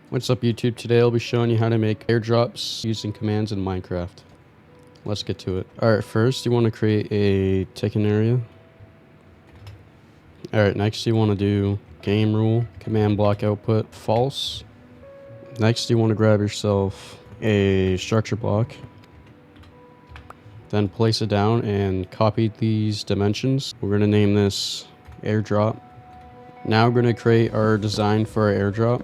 What's up YouTube? Today I'll be showing you how to make airdrops using commands in Minecraft. Let's get to it. Alright, first you want to create a ticket area. Alright, next you want to do game rule, command block output, false. Next you want to grab yourself a structure block. Then place it down and copy these dimensions. We're going to name this airdrop. Now we're going to create our design for our airdrop.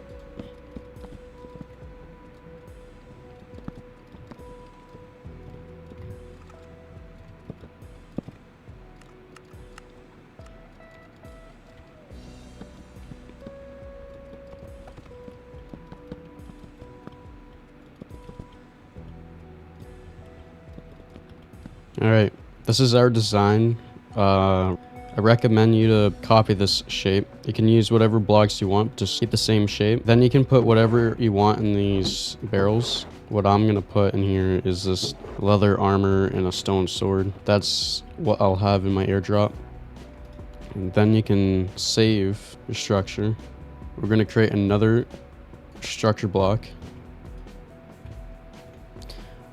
Alright, this is our design. I recommend you to copy this shape. You can use whatever blocks you want, just keep the same shape. Then you can put whatever you want in these barrels. What I'm going to put in here is this leather armor and a stone sword. That's what I'll have in my airdrop. And then you can save your structure. We're going to create another structure block.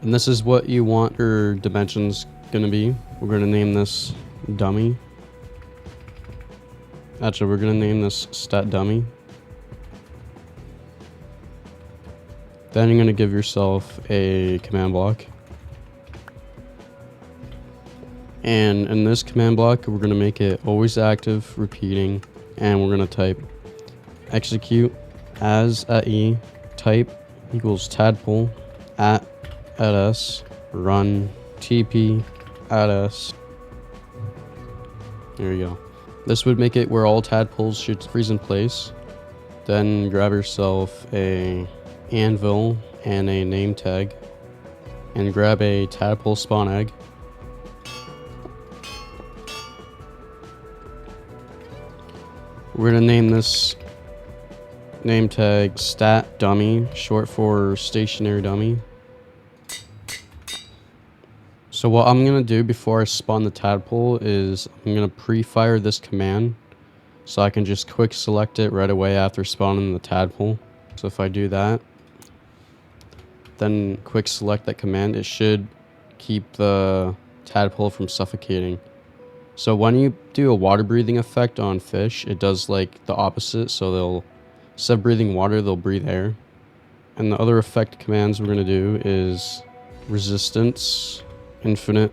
And this is what you want your dimensions gonna be. We're gonna name this dummy. Actually, we're gonna name this stat dummy. Then you're gonna give yourself a command block. And in this command block, we're gonna make it always active, repeating, and we're gonna type execute as at E, type equals tadpole at s, run tp at s. There you go. This would make it where all tadpoles should freeze in place. Then grab yourself a anvil and a name tag and grab a tadpole spawn egg. We're gonna name this name tag stat dummy, short for stationary dummy. So what I'm going to do before I spawn the tadpole is I'm going to pre-fire this command so I can just quick select it right away after spawning the tadpole. So if I do that, then quick select that command, it should keep the tadpole from suffocating. So when you do a water breathing effect on fish, it does like the opposite. So they'll, instead of breathing water, they'll breathe air. And the other effect commands we're going to do is resistance, infinite,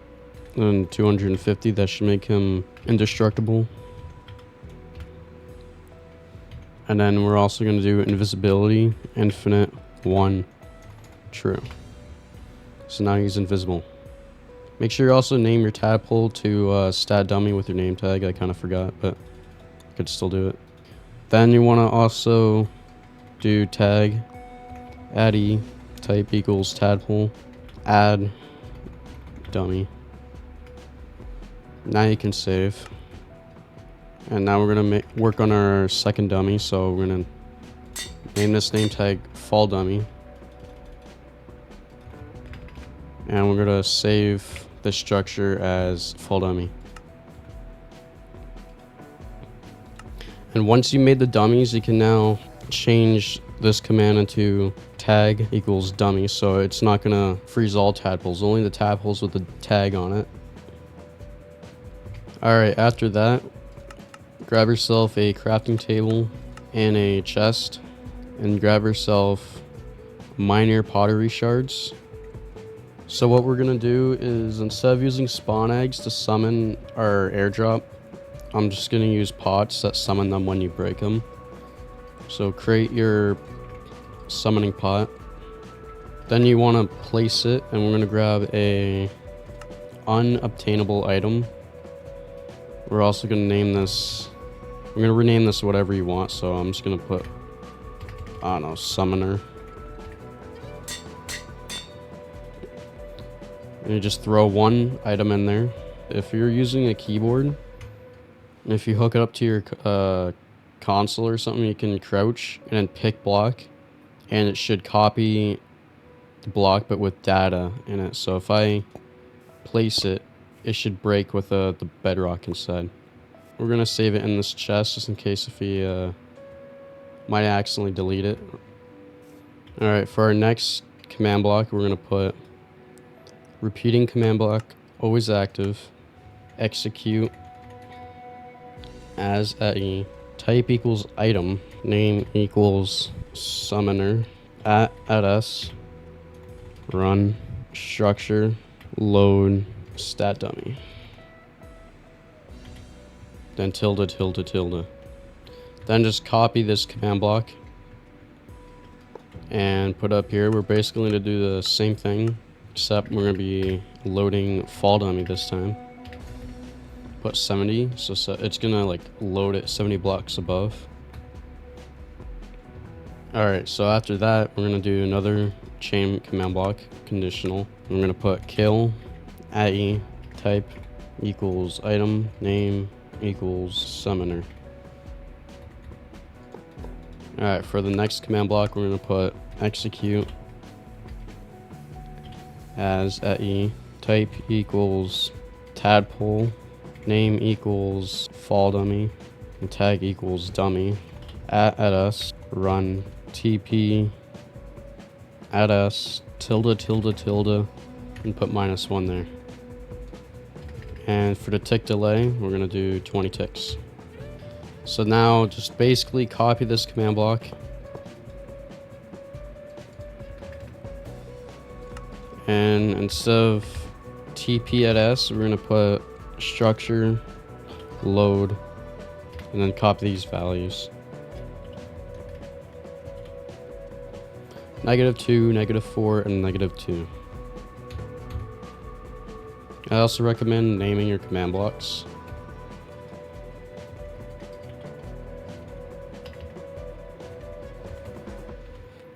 and 250. That should make him indestructible. And then we're also going to do invisibility, infinite, 1, true. So now he's invisible. Make sure you also name your tadpole to stat dummy with your name tag. I kind of forgot, but I could still do it. Then you want to also do tag add E, type equals tadpole, add dummy. Now you can save. And now we're gonna work on our second dummy. So we're gonna name this name tag fall dummy. And we're gonna save the structure as fall dummy. And once you made the dummies, you can now change this command into tag equals dummy, so it's not gonna freeze all tadpoles, only the tadpoles with the tag on it. Alright, after that, grab yourself a crafting table and a chest, and grab yourself minor pottery shards. So what we're gonna do is, instead of using spawn eggs to summon our airdrop, I'm just gonna use pots that summon them when you break them. So create your summoning pot. Then you want to place it, and we're going to grab a unobtainable item. We're also going to name this, we're going to rename this whatever you want. So I'm just going to put, I don't know, summoner. And you just throw one item in there. If you're using a keyboard, and if you hook it up to your console or something, you can crouch and then pick block, and it should copy the block but with data in it. So if I place it, it should break with the bedrock inside. We're gonna save it in this chest just in case if we might accidentally delete it. Alright, for our next command block, we're going to put repeating command block, always active, execute as a type equals item, name equals summoner, at s, run, structure, load, stat dummy. Then tilde, tilde, tilde. Then just copy this command block and put up here. We're basically going to do the same thing, except we're going to be loading fall dummy this time. Put 70, so it's going to like load it 70 blocks above. Alright, so after that, we're going to do another chain command block, conditional. We're going to put kill, at type equals item, name equals summoner. Alright, for the next command block, we're going to put execute as at type equals tadpole, name equals fall dummy, and tag equals dummy. At us, run, TP, at us, tilde, tilde, tilde, and put -1 there. And for the tick delay, we're going to do 20 ticks. So now just basically copy this command block and instead of TP at S, we're going to put structure, load, and then copy these values. -2, -4, and -2. I also recommend naming your command blocks.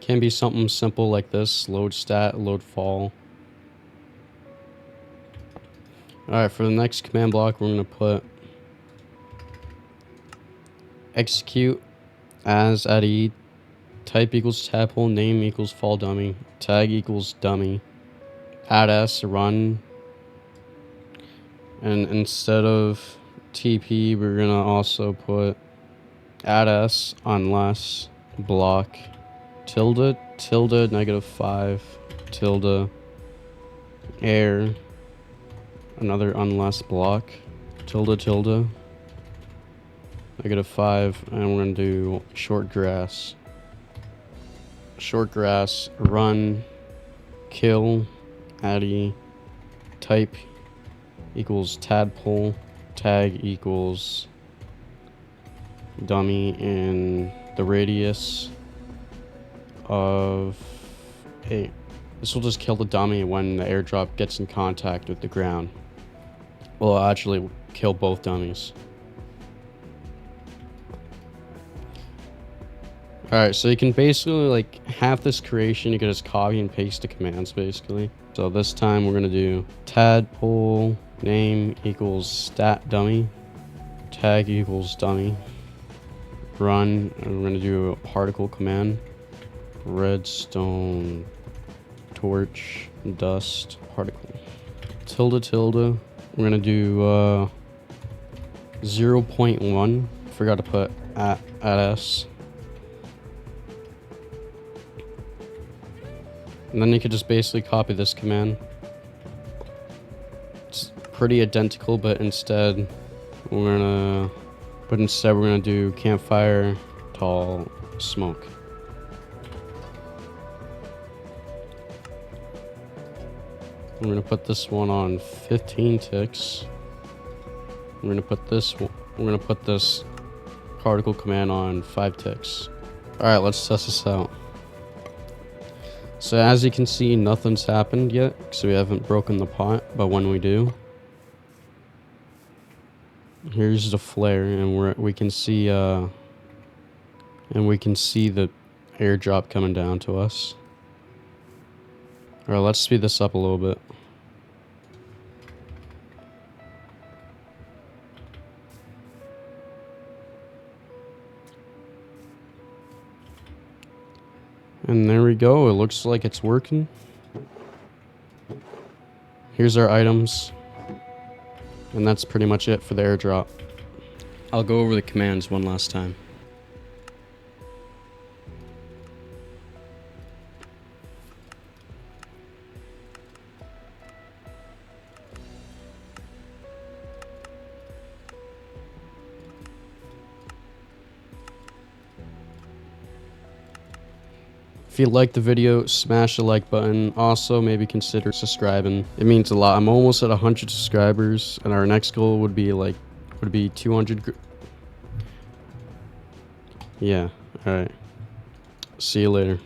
Can be something simple like this, load stat, load fall. Alright, for the next command block, we're going to put execute as at type equals tadpole, name equals fall dummy, tag equals dummy, at s, run, and instead of TP, we're going to also put at s, unless, block, tilde, tilde, -5, tilde, air, another unless block, tilde, tilde, -5, and we're going to do short grass. Short grass, run, kill, addy, type equals tadpole, tag equals dummy, and the radius of 8. This will just kill the dummy when the airdrop gets in contact with the ground. Well, it'll actually kill both dummies. Alright, so you can basically, like, half this creation, you can just copy and paste the commands, basically. So this time we're going to do tadpole, name equals stat dummy, tag equals dummy, run, and we're going to do a particle command, redstone, torch, dust, particle, tilde, tilde, we're going to do 0.1, forgot to put at s. And then you could just basically copy this command. It's pretty identical, but instead we're gonna do campfire, tall, smoke. I'm gonna put this one on 15 ticks. We're gonna put this particle command on 5 ticks. Alright, let's test this out. So as you can see, nothing's happened yet, so we haven't broken the pot, but when we do, here's the flare, and we can see the airdrop coming down to us. Alright, let's speed this up a little bit. And there we go, it looks like it's working. Here's our items. And that's pretty much it for the airdrop. I'll go over the commands one last time. If you liked the video, smash the like button. Also, maybe consider subscribing. It means a lot. I'm almost at 100 subscribers, and our next goal would be 200. Yeah. All right. See you later.